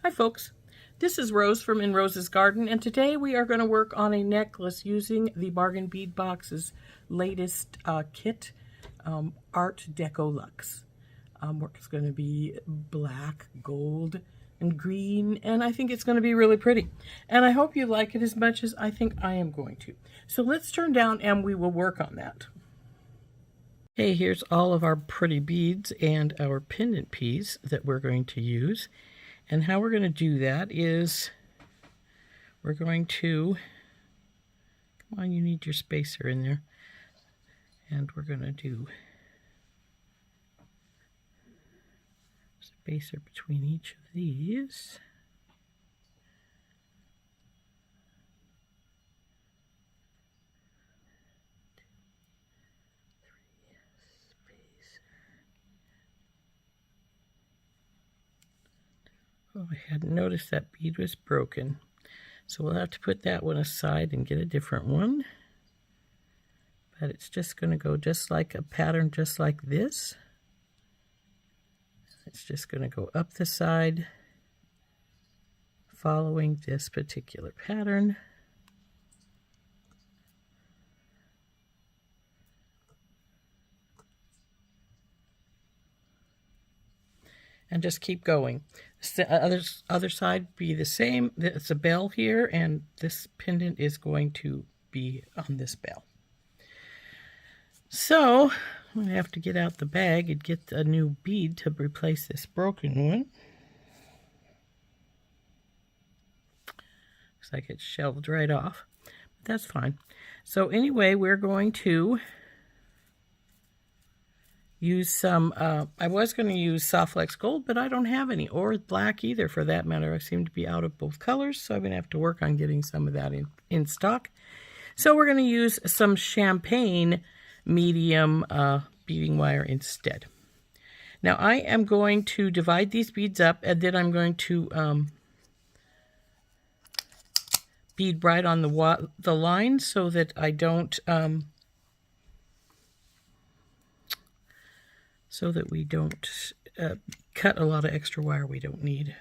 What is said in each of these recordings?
Hi folks, this is Rose from In Rose's Garden, and today we are going to work on a necklace using the Bargain Bead Box's latest kit, Art Deco Luxe. It's going to be black, gold, and green, and I think it's going to be really pretty. And I hope you like it as much as I think I am going to. So let's turn down and we will work on that. Okay, here's all of our pretty beads and our pendant piece that we're going to use. And how we're going to do that is we're going to, come on, you need your spacer in there. And we're going to do spacer between each of these. Oh, I hadn't noticed that bead was broken. So we'll have to put that one aside and get a different one. But it's just going to go just like a pattern, just like this. It's just going to go up the side, following this particular pattern. And just keep going. The other side be the same. It's a bell here, and this pendant is going to be on this bell. So I'm going to have to get out the bag and get a new bead to replace this broken one. Looks like it's shelved right off, but that's fine. So anyway, we're going to use some, I was going to use Soft Flex Gold, but I don't have any, or black either for that matter. I seem to be out of both colors, so I'm going to have to work on getting some of that in stock. So we're going to use some champagne medium beading wire instead. Now I am going to divide these beads up, and then I'm going to bead right on the line so that I don't cut a lot of extra wire we don't need.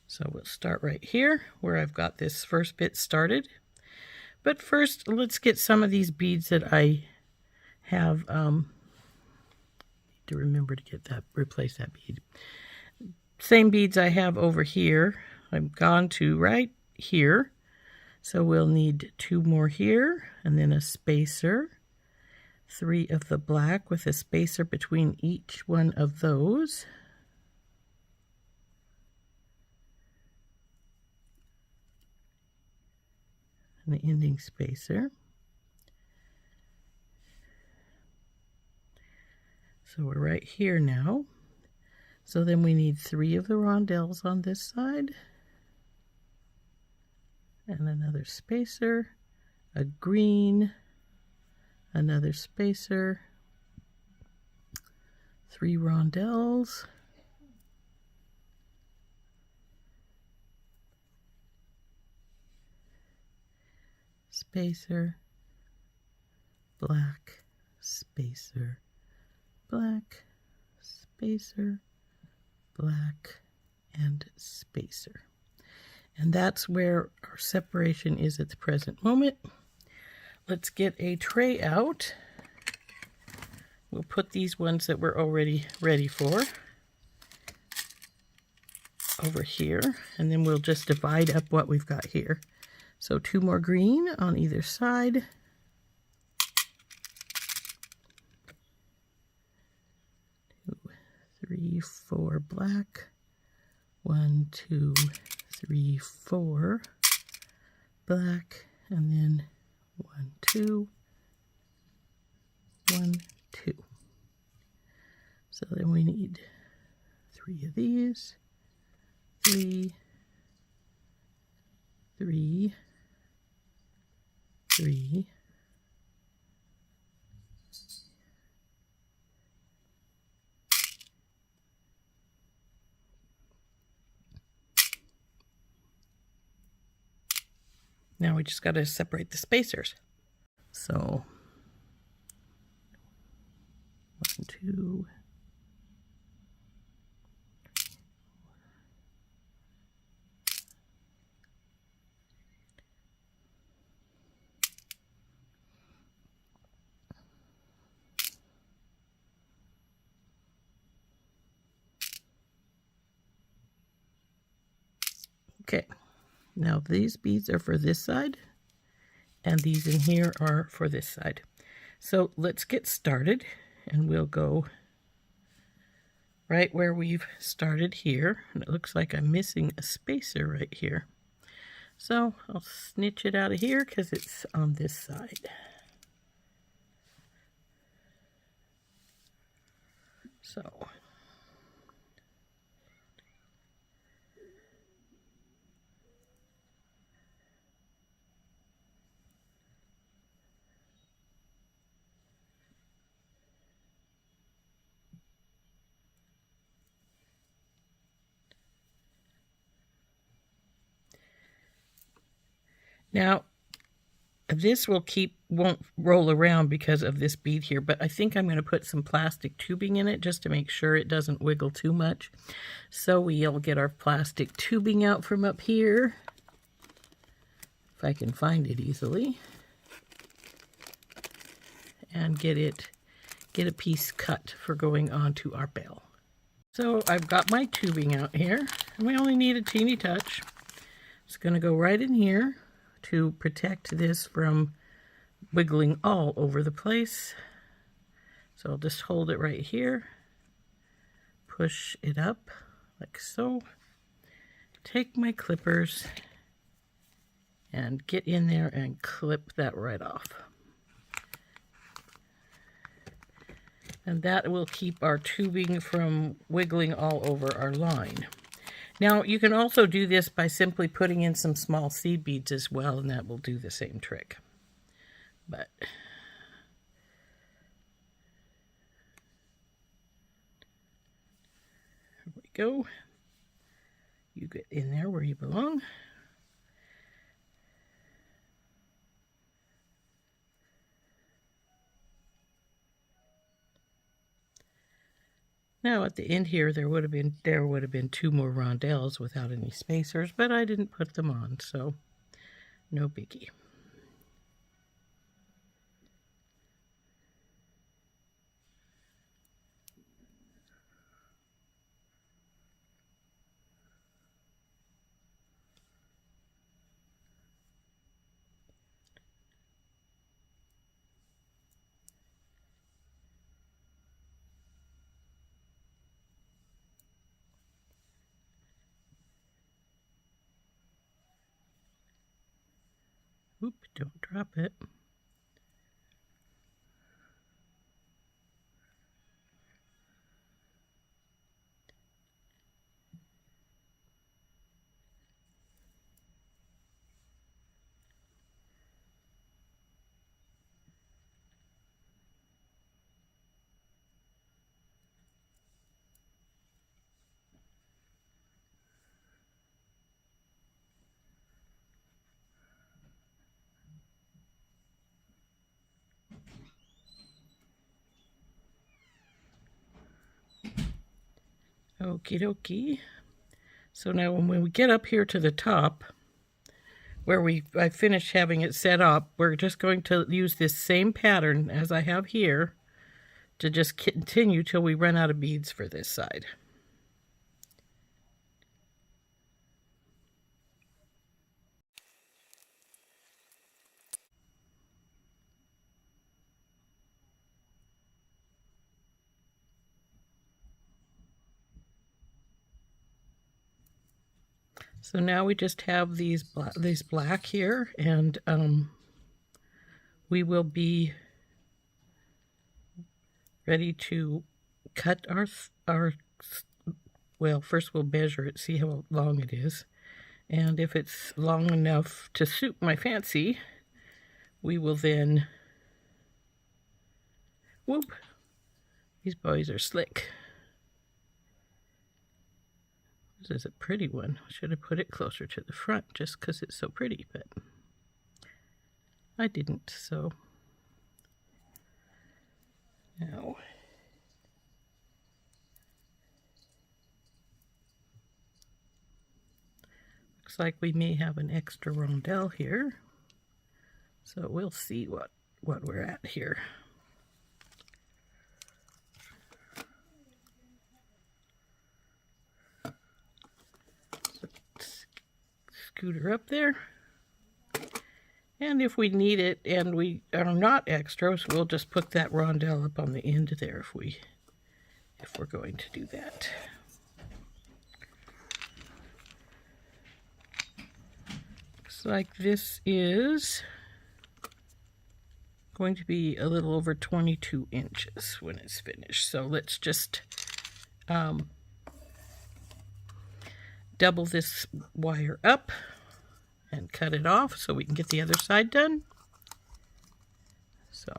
So we'll start right here where I've got this first bit started. But first, let's get some of these beads that I have, need to remember to get that, replace that bead. Same beads I have over here, I've gone to right here. So we'll need 2 more here, and then a spacer. 3 of the black with a spacer between each one of those. And the ending spacer. So we're right here now. So then we need 3 of the rondelles on this side. And another spacer, a green, another spacer, 3 rondelles, spacer, black, spacer, black, spacer, black, and spacer. And that's where our separation is at the present moment. Let's get a tray out. We'll put these ones that we're already ready for over here, and then we'll just divide up what we've got here. So 2 more green on either side. 2, 3, 4 black. 1, 2, 3, 4 black, and then 1, 2, 1, 2. So then we need 3 of these, 3, 3, 3, now we just got to separate the spacers. So 1, 2, Okay, now these beads are for this side, and these in here are for this side. So let's get started, and we'll go right where we've started here. And it looks like I'm missing a spacer right here. So I'll snitch it out of here because it's on this side. So now this won't roll around because of this bead here, but I think I'm going to put some plastic tubing in it just to make sure it doesn't wiggle too much. So we'll get our plastic tubing out from up here, if I can find it easily, and get a piece cut for going onto our bell. So I've got my tubing out here, and we only need a teeny touch. It's going to go right in here to protect this from wiggling all over the place. So I'll just hold it right here, push it up like so, take my clippers and get in there and clip that right off. And that will keep our tubing from wiggling all over our line. Now, you can also do this by simply putting in some small seed beads as well, and that will do the same trick. But here we go. You get in there where you belong. Now at the end here, there would have been 2 more rondelles without any spacers, but I didn't put them on, so no biggie. Oop, don't drop it. Okie dokie. So now when we get up here to the top, where I finished having it set up, we're just going to use this same pattern as I have here to just continue till we run out of beads for this side. So now we just have these black here, and we will be ready to cut our well, first we'll measure it, see how long it is, and if it's long enough to suit my fancy, we will then, whoop, these boys are slick. This is a pretty one. I should have put it closer to the front just because it's so pretty, but I didn't, so now looks like we may have an extra rondelle here, so we'll see what we're at here. scoot her up there. And if we need it and we are not extras, we'll just put that rondelle up on the end there if we're going to do that. Looks like this is going to be a little over 22 inches when it's finished. So let's just double this wire up and cut it off so we can get the other side done. So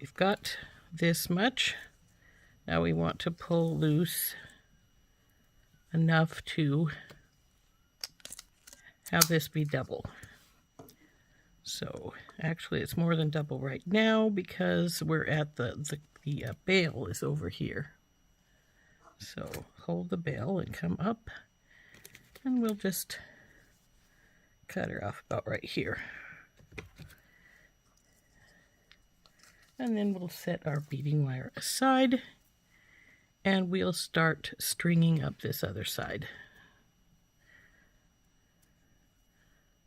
we've got this much. Now we want to pull loose enough to have this be double. So actually it's more than double right now because we're at the bail is over here. So hold the bail and come up, and we'll just cut her off about right here. And then we'll set our beading wire aside, and we'll start stringing up this other side.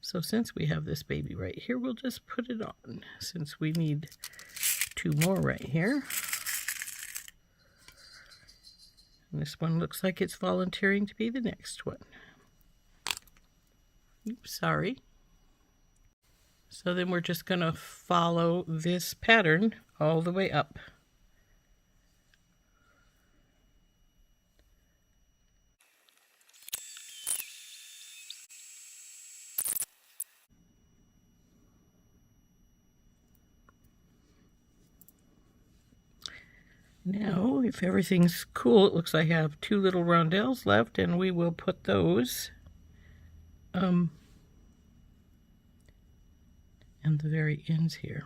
So since we have this baby right here, we'll just put it on, since we need 2 more right here. And this one looks like it's volunteering to be the next one. Oops, sorry. So then we're just going to follow this pattern all the way up. Now, if everything's cool, it looks like I have 2 little rondelles left, and we will put those and the very ends here.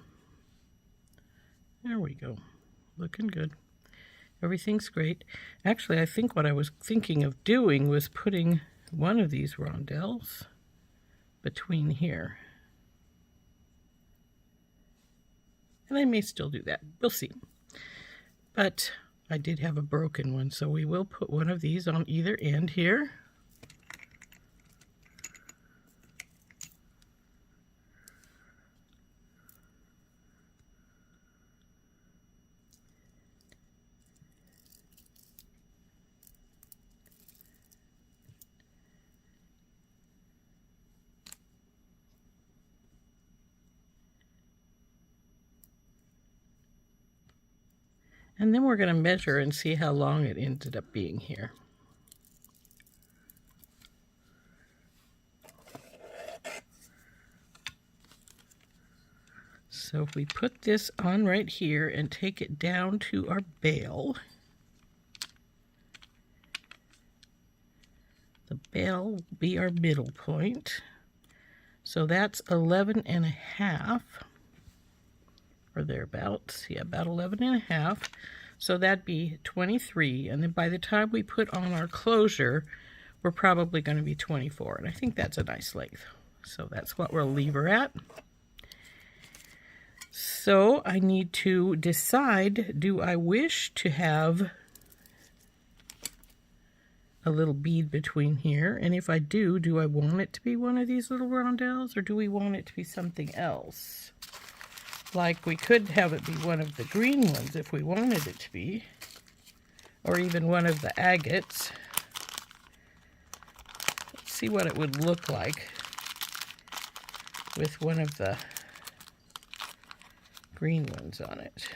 There we go. Looking good. Everything's great. Actually, I think what I was thinking of doing was putting one of these rondelles between here. And I may still do that. We'll see. But I did have a broken one, so we will put one of these on either end here. And then we're going to measure and see how long it ended up being here. So if we put this on right here and take it down to our bail, the bail will be our middle point. So that's 11.5. Or thereabouts, yeah, about 11.5. So that'd be 23, and then by the time we put on our closure, we're probably going to be 24, and I think that's a nice length. So that's what we'll leave her at. So I need to decide, do I wish to have a little bead between here? And if I do I want it to be one of these little rondelles, or do we want it to be something else? Like, we could have it be one of the green ones if we wanted it to be, or even one of the agates. Let's see what it would look like with one of the green ones on it.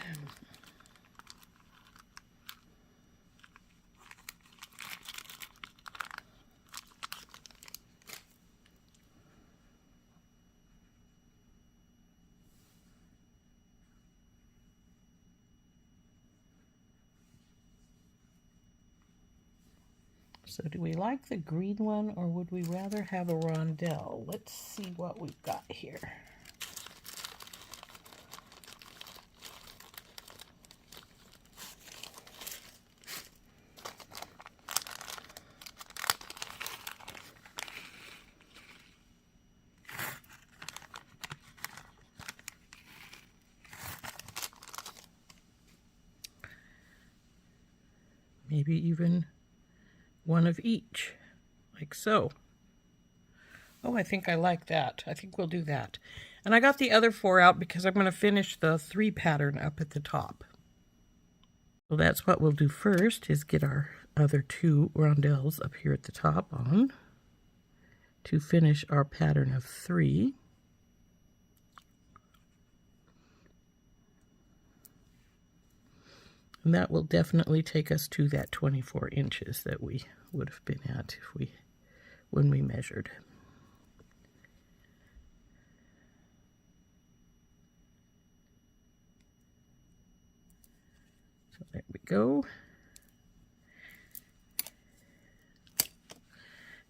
So do we like the green one, or would we rather have a rondelle? Let's see what we've got here. Maybe even one of each, like so. Oh, I think I like that. I think we'll do that. And I got the other 4 out because I'm going to finish the 3 pattern up at the top. So that's what we'll do first, is get our other 2 rondelles up here at the top on to finish our pattern of 3. And that will definitely take us to that 24 inches that we would have been at when we measured. So there we go.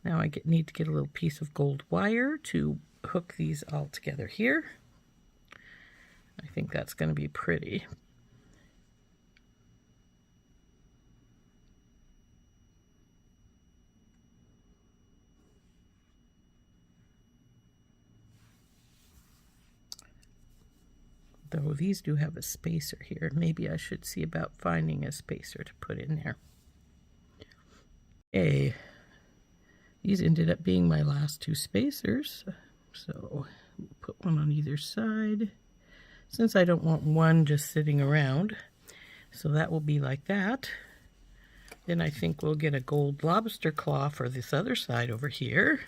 Now I need to get a little piece of gold wire to hook these all together here. I think that's going to be pretty. Though these do have a spacer here. Maybe I should see about finding a spacer to put in there. Okay. These ended up being my last 2 spacers. So we'll put one on either side, since I don't want one just sitting around. So that will be like that. Then I think we'll get a gold lobster claw for this other side over here.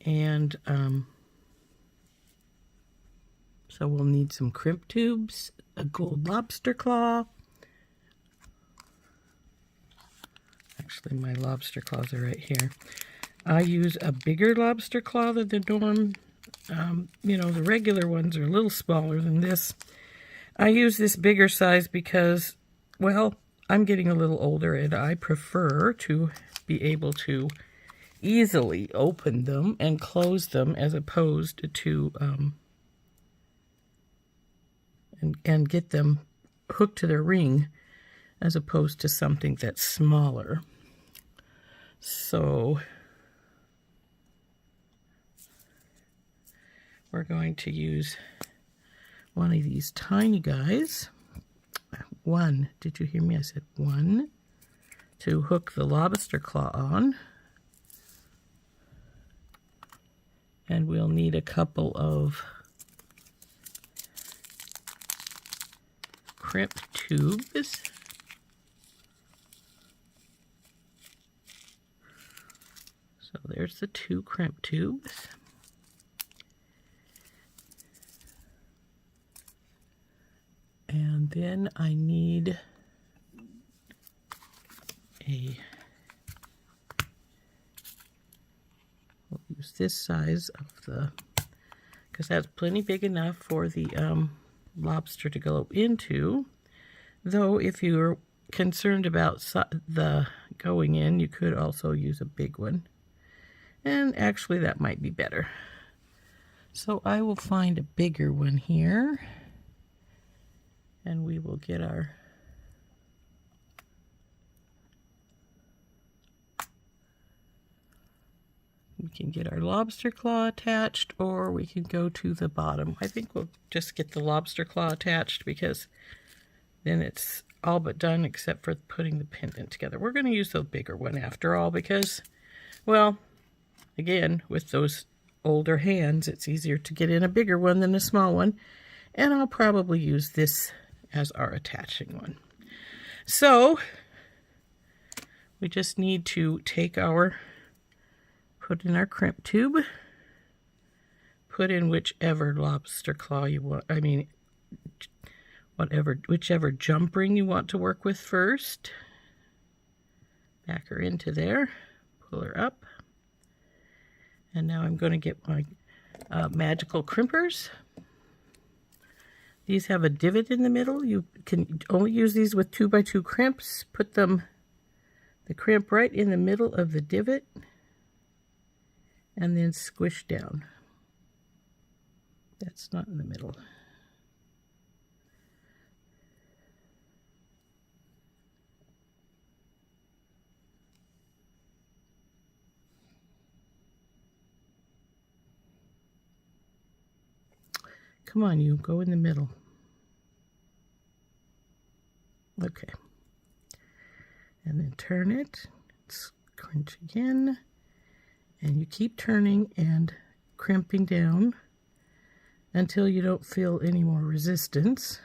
And so we'll need some crimp tubes, a gold lobster claw. Actually, my lobster claws are right here. I use a bigger lobster claw than the norm. You know, the regular ones are a little smaller than this. I use this bigger size because, well, I'm getting a little older and I prefer to be able to easily open them and close them as opposed to and get them hooked to their ring as opposed to something that's smaller. So we're going to use one of these tiny guys. 1, did you hear me? I said 1, to hook the lobster claw on. And we'll need a couple of crimp tubes. So there's the 2 crimp tubes. And then I need we'll use this size of the, because that's plenty big enough for the lobster to go into. Though if you're concerned about the going in, you could also use a big one. And actually that might be better. So I will find a bigger one here. And we will get our we can get our lobster claw attached, or we can go to the bottom. I think we'll just get the lobster claw attached because then it's all but done except for putting the pendant together. We're going to use the bigger one after all because, well, again, with those older hands, it's easier to get in a bigger one than a small one. And I'll probably use this as our attaching one. So we just need to take put in our crimp tube, put in whichever lobster claw you want, whichever jump ring you want to work with first. Back her into there, pull her up. And now I'm going to get my magical crimpers. These have a divot in the middle. You can only use these with 2x2 crimps. Put the crimp right in the middle of the divot and then squish down. That's not in the middle. Come on, you go in the middle. Okay. and then turn it, scrunch again, and you keep turning and crimping down until you don't feel any more resistance.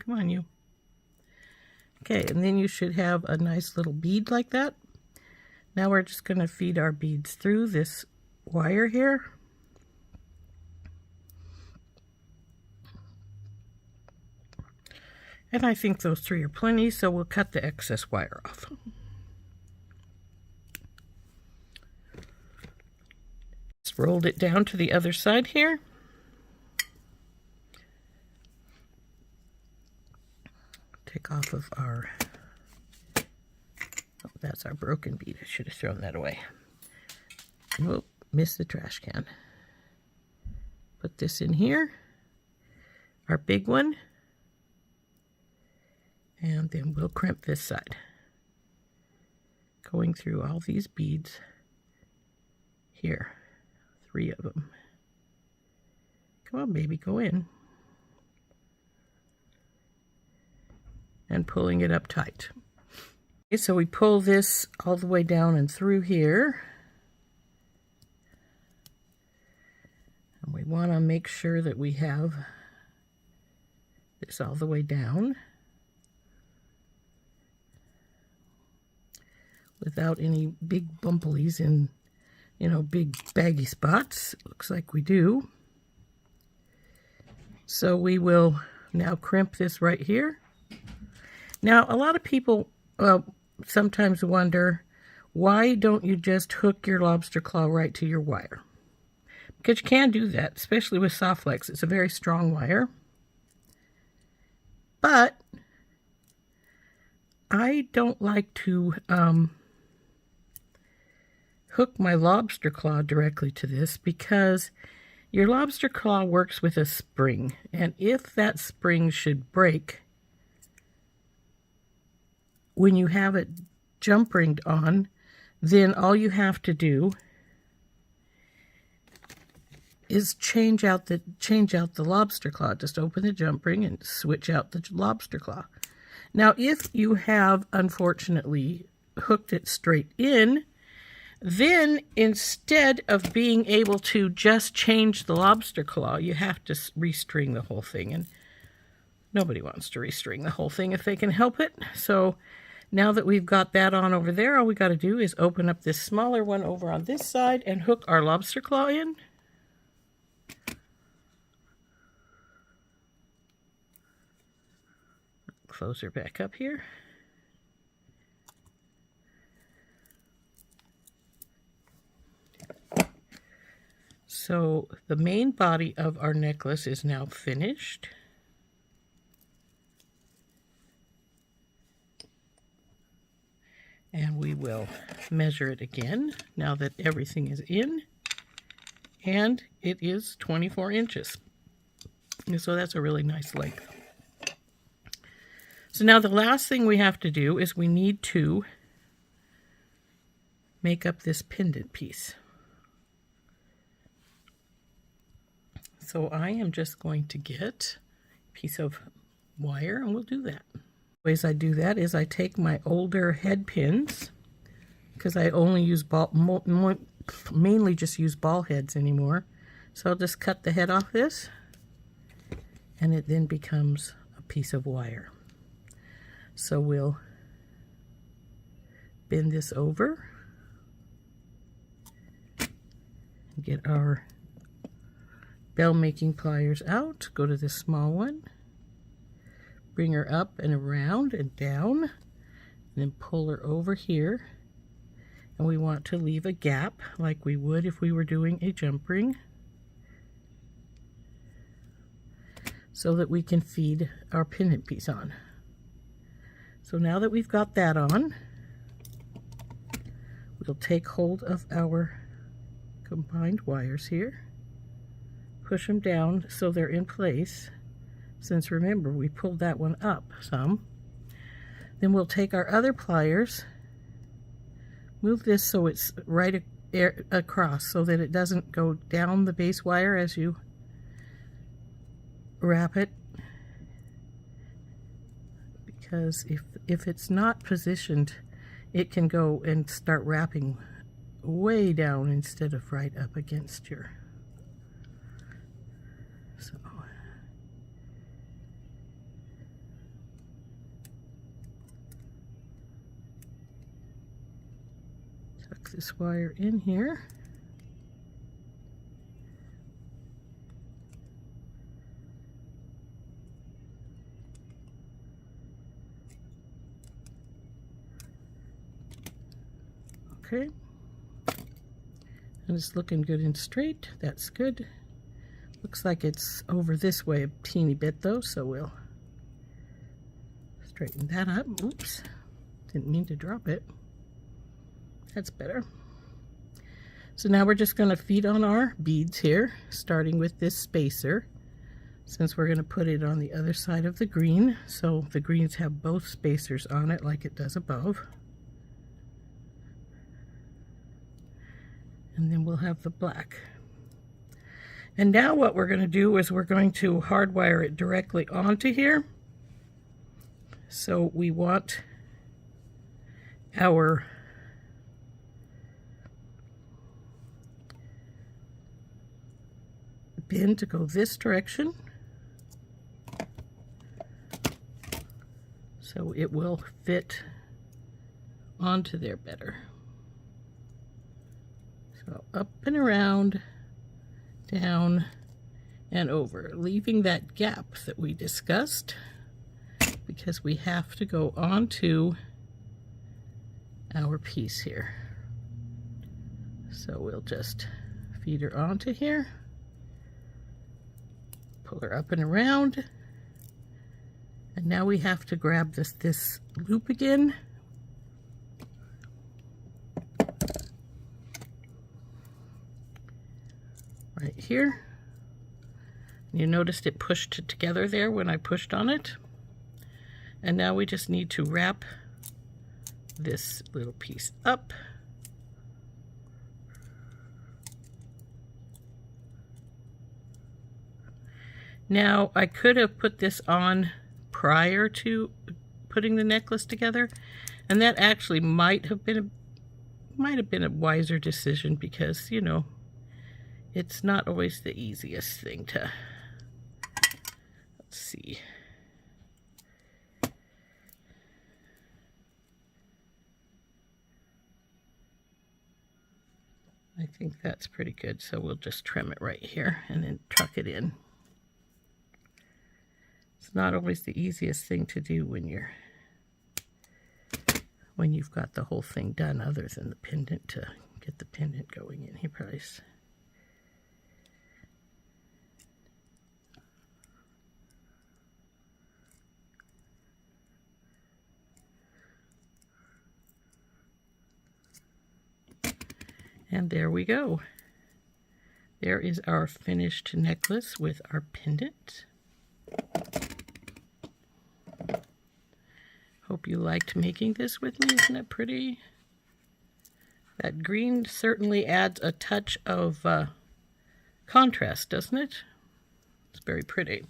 Come on, you. Okay, and then you should have a nice little bead like that. Now we're just going to feed our beads through this wire here. And I think those 3 are plenty, so we'll cut the excess wire off. Just rolled it down to the other side here. Take off of our, oh, that's our broken bead. I should have thrown that away. Oh, missed the trash can. Put this in here, our big one, and then we'll crimp this side. Going through all these beads here, 3 of them. Come on, baby, go in. And pulling it up tight. Okay, so we pull this all the way down and through here. And we want to make sure that we have this all the way down without any big bumplies and, you know, big baggy spots. Looks like we do. So we will now crimp this right here. Now, a lot of people sometimes wonder, why don't you just hook your lobster claw right to your wire? Because you can do that, especially with soft flex. It's a very strong wire. But I don't like to hook my lobster claw directly to this, because your lobster claw works with a spring. And if that spring should break when you have it jump ringed on, then all you have to do is change out the lobster claw. Just open the jump ring and switch out the lobster claw. Now, if you have unfortunately hooked it straight in, then instead of being able to just change the lobster claw, you have to restring the whole thing. And nobody wants to restring the whole thing if they can help it. So now that we've got that on over there, all we got to do is open up this smaller one over on this side and hook our lobster claw in. Close her back up here. So the main body of our necklace is now finished. And we will measure it again now that everything is in. And it is 24 inches. And so that's a really nice length. So now the last thing we have to do is we need to make up this pendant piece. So I am just going to get a piece of wire and we'll do that. Ways I do that is I take my older head pins, because I only use mainly just use ball heads anymore. So I'll just cut the head off this, and it then becomes a piece of wire. So we'll bend this over, get our bell making pliers out, go to this small one, bring her up and around and down, and then pull her over here. And we want to leave a gap like we would if we were doing a jump ring, so that we can feed our pendant piece on. So now that we've got that on, we'll take hold of our combined wires here, push them down so they're in place. Since remember, we pulled that one up some. Then we'll take our other pliers, move this so it's right across so that it doesn't go down the base wire as you wrap it, because if it's not positioned, it can go and start wrapping way down instead of right up against your, so tuck this wire in here. Okay, and it's looking good and straight. That's good. Looks like it's over this way a teeny bit though, so we'll straighten that up. Oops, didn't mean to drop it. That's better. So now we're just going to feed on our beads here, starting with this spacer, since we're going to put it on the other side of the green, so the greens have both spacers on it like it does above. And then we'll have the black. And now what we're going to do is we're going to hardwire it directly onto here. So we want our pin to go this direction, so it will fit onto there better. So up and around, down and over, leaving that gap that we discussed, because we have to go onto our piece here. So we'll just feed her onto here, pull her up and around, and now we have to grab this loop again. Right here. You noticed it pushed it together there when I pushed on it. And now we just need to wrap this little piece up. Now I could have put this on prior to putting the necklace together, and that actually might have been a wiser decision, because, you know, it's not always the easiest thing to, let's see. I think that's pretty good, so we'll just trim it right here and then tuck it in. It's not always the easiest thing to do when you've got the whole thing done, other than the pendant, to get the pendant going in here, place. And there we go. There is our finished necklace with our pendant. Hope you liked making this with me. Isn't it pretty? That green certainly adds a touch of contrast, doesn't it? It's very pretty.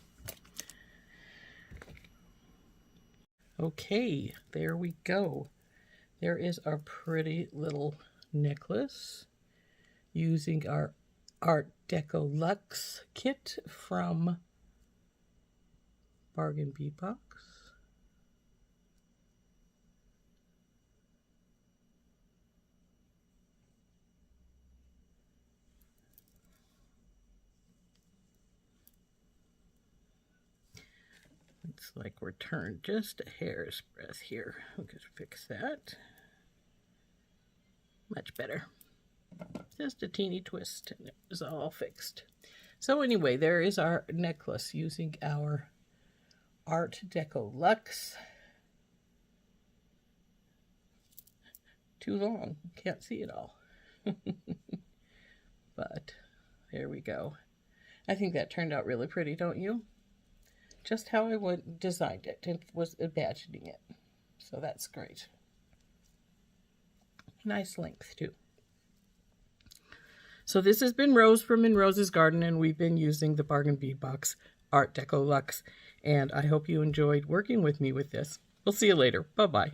Okay, there we go. There is our pretty little necklace using our Art Deco Luxe kit from Bargain Bead Box. Looks like we're turned just a hair's breadth here. We'll just fix that. Much better. Just a teeny twist and it was all fixed. So anyway, there is our necklace using our Art Deco Luxe. Too long, can't see it all. But there we go. I think that turned out really pretty, don't you? Just how I designed it and was imagining it. So that's great. Nice length too. So this has been Rose from In Rose's Garden, and we've been using the Bargain Bead Box Art Deco Luxe. And I hope you enjoyed working with me with this. We'll see you later. Bye-bye.